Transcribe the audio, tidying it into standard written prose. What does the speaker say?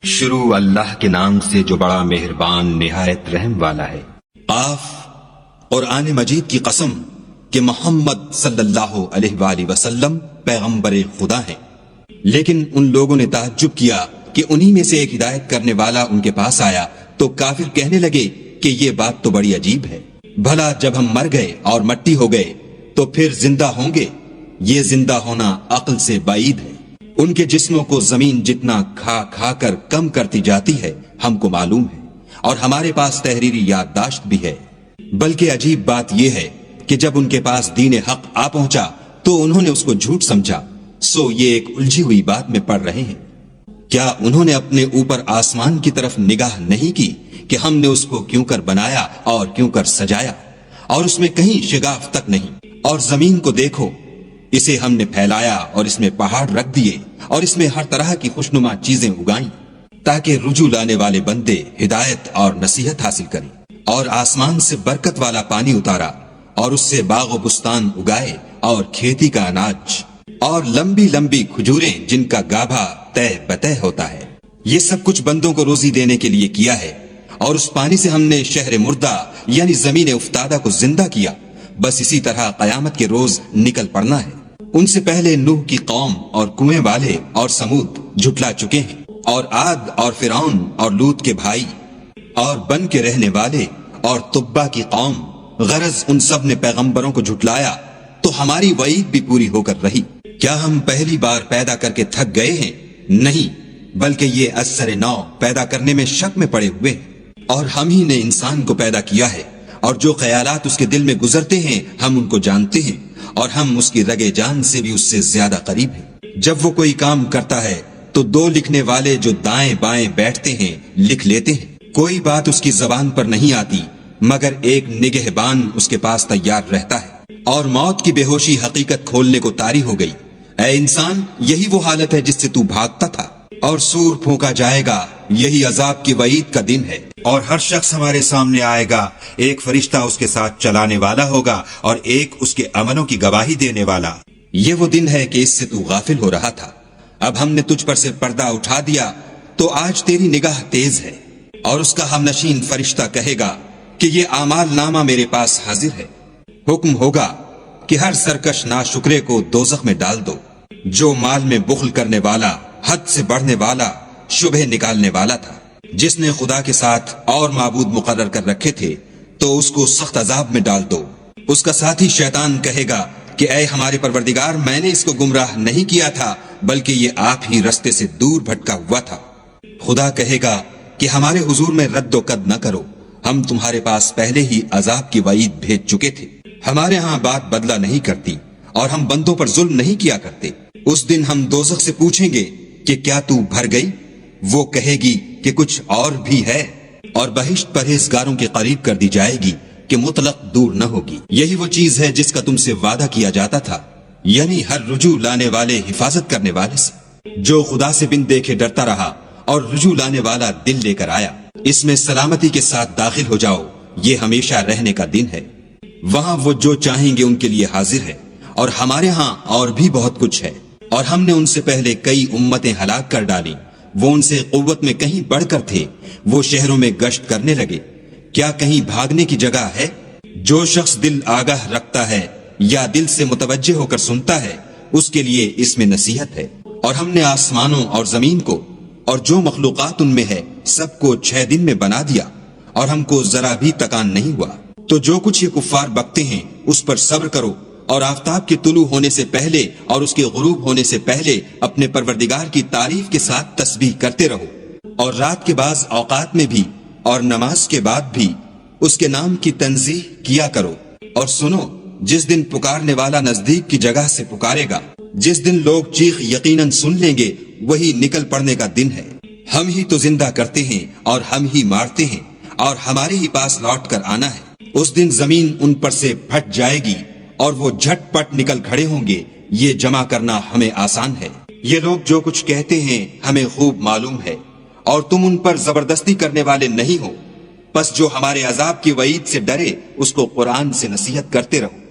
شروع اللہ کے نام سے جو بڑا مہربان نہایت رحم والا ہے۔ قاف، قرآن مجید کی قسم کہ محمد صلی اللہ علیہ وآلہ وسلم پیغمبر خدا ہیں۔ لیکن ان لوگوں نے تعجب کیا کہ انہی میں سے ایک ہدایت کرنے والا ان کے پاس آیا تو کافر کہنے لگے کہ یہ بات تو بڑی عجیب ہے، بھلا جب ہم مر گئے اور مٹی ہو گئے تو پھر زندہ ہوں گے؟ یہ زندہ ہونا عقل سے بعید ہے۔ ان کے جسموں کو زمین جتنا کھا کھا کر کم کرتی جاتی ہے ہم کو معلوم ہے، اور ہمارے پاس تحریری یادداشت بھی ہے۔ بلکہ عجیب بات یہ ہے کہ جب ان کے پاس دین حق آ پہنچا تو انہوں نے اس کو جھوٹ سمجھا، سو یہ ایک الجھی ہوئی بات میں پڑ رہے ہیں۔ کیا انہوں نے اپنے اوپر آسمان کی طرف نگاہ نہیں کی کہ ہم نے اس کو کیوں کر بنایا اور کیوں کر سجایا، اور اس میں کہیں شگاف تک نہیں؟ اور زمین کو دیکھو، اسے ہم نے پھیلایا اور اس میں پہاڑ رکھ دیے اور اس میں ہر طرح کی خوشنما چیزیں اگائیں تاکہ رجوع لانے والے بندے ہدایت اور نصیحت حاصل کریں، اور آسمان سے برکت والا پانی اتارا اور اس سے باغ و بستان اگائے اور کھیتی کا اناج اور لمبی لمبی کھجوریں جن کا گابھا تہ بتہ ہوتا ہے۔ یہ سب کچھ بندوں کو روزی دینے کے لیے کیا ہے، اور اس پانی سے ہم نے شہر مردہ یعنی زمین افتادہ کو زندہ کیا۔ بس اسی طرح قیامت کے روز نکل پڑنا ہے۔ ان سے پہلے نوح کی قوم اور کنویں والے اور سمود جھٹلا چکے ہیں، اور عاد اور فرعون اور لوط کے بھائی اور بن کے رہنے والے اور تبا کی قوم، غرض ان سب نے پیغمبروں کو جھٹلایا تو ہماری وعید بھی پوری ہو کر رہی۔ کیا ہم پہلی بار پیدا کر کے تھک گئے ہیں؟ نہیں، بلکہ یہ اثر نو پیدا کرنے میں شک میں پڑے ہوئے ہیں، اور ہم ہی نے انسان کو پیدا کیا ہے، اور جو خیالات اس کے دل میں گزرتے ہیں ہم ان کو جانتے ہیں، اور ہم اس کی رگے جان سے بھی اس سے زیادہ قریب ہیں۔ جب وہ کوئی کام کرتا ہے تو دو لکھنے والے جو دائیں بائیں بیٹھتے ہیں لکھ لیتے ہیں۔ کوئی بات اس کی زبان پر نہیں آتی مگر ایک نگہبان اس کے پاس تیار رہتا ہے، اور موت کی بے ہوشی حقیقت کھولنے کو طاری ہو گئی۔ اے انسان، یہی وہ حالت ہے جس سے تو بھاگتا تھا، اور سور پھونکا جائے گا، یہی عذاب کی وعید کا دن ہے۔ اور ہر شخص ہمارے سامنے آئے گا، ایک فرشتہ اس کے ساتھ چلانے والا ہوگا اور ایک اس کے عملوں کی گواہی دینے والا۔ یہ وہ دن ہے کہ اس سے تو غافل ہو رہا تھا، اب ہم نے تجھ پر سے پردہ اٹھا دیا تو آج تیری نگاہ تیز ہے۔ اور اس کا ہم نشین فرشتہ کہے گا کہ یہ اعمال نامہ میرے پاس حاضر ہے۔ حکم ہوگا کہ ہر سرکش ناشکرے کو دوزخ میں ڈال دو۔ جو مال میں بخل کرنے والا، حد سے بڑھنے والا، شبہ نکالنے والا تھا، جس نے خدا کے ساتھ اور معبود مقرر کر رکھے تھے، تو اس کو سخت عذاب میں ڈال دو۔ اس کا ساتھی شیطان کہے گا کہ اے ہمارے پروردگار، میں نے اس کو گمراہ نہیں کیا تھا بلکہ یہ آپ ہی رستے سے دور بھٹکا ہوا تھا۔ خدا کہے گا کہ ہمارے حضور میں رد و قد نہ کرو، ہم تمہارے پاس پہلے ہی عذاب کی وعید بھیج چکے تھے۔ ہمارے ہاں بات بدلہ نہیں کرتی اور ہم بندوں پر ظلم نہیں کیا کرتے۔ اس دن ہم دوزخ سے پوچھیں گے کہ کیا تو بھر گئی؟ وہ کہے گی کہ کچھ اور بھی ہے، اور بہشت پرہیزگاروں کے قریب کر دی جائے گی کہ مطلق دور نہ ہوگی۔ یہی وہ چیز ہے جس کا تم سے وعدہ کیا جاتا تھا، یعنی ہر رجوع لانے والے حفاظت کرنے والے سے، جو خدا سے بن دیکھے ڈرتا رہا اور رجوع لانے والا دل لے کر آیا۔ اس میں سلامتی کے ساتھ داخل ہو جاؤ، یہ ہمیشہ رہنے کا دن ہے۔ وہاں وہ جو چاہیں گے ان کے لیے حاضر ہے، اور ہمارے ہاں اور بھی بہت کچھ ہے۔ اور ہم نے ان سے پہلے کئی امتیں ہلاک کر ڈالی، وہ ان سے قوت میں کہیں بڑھ کر تھے، وہ شہروں میں گشت کرنے لگے۔ کیا کہیں بھاگنے کی جگہ ہے؟ جو شخص دل آگاہ رکھتا ہے یا دل سے متوجہ ہو کر سنتا ہے، اس کے لیے اس میں نصیحت ہے۔ اور ہم نے آسمانوں اور زمین کو اور جو مخلوقات ان میں ہے سب کو 6 دن میں بنا دیا، اور ہم کو ذرا بھی تکان نہیں ہوا۔ تو جو کچھ یہ کفار بکتے ہیں اس پر صبر کرو، اور آفتاب کے طلوع ہونے سے پہلے اور اس کے غروب ہونے سے پہلے اپنے پروردگار کی تعریف کے ساتھ تسبیح کرتے رہو، اور رات کے بعض اوقات میں بھی اور نماز کے بعد بھی اس کے نام کی تنزیہ کیا کرو۔ اور سنو، جس دن پکارنے والا نزدیک کی جگہ سے پکارے گا، جس دن لوگ چیخ یقیناً سن لیں گے، وہی نکل پڑنے کا دن ہے۔ ہم ہی تو زندہ کرتے ہیں اور ہم ہی مارتے ہیں، اور ہمارے ہی پاس لوٹ کر آنا ہے۔ اس دن زمین ان پر سے پھٹ جائے گی اور وہ جھٹ پٹ نکل کھڑے ہوں گے۔ یہ جمع کرنا ہمیں آسان ہے۔ یہ لوگ جو کچھ کہتے ہیں ہمیں خوب معلوم ہے، اور تم ان پر زبردستی کرنے والے نہیں ہو۔ بس جو ہمارے عذاب کی وعید سے ڈرے اس کو قرآن سے نصیحت کرتے رہو۔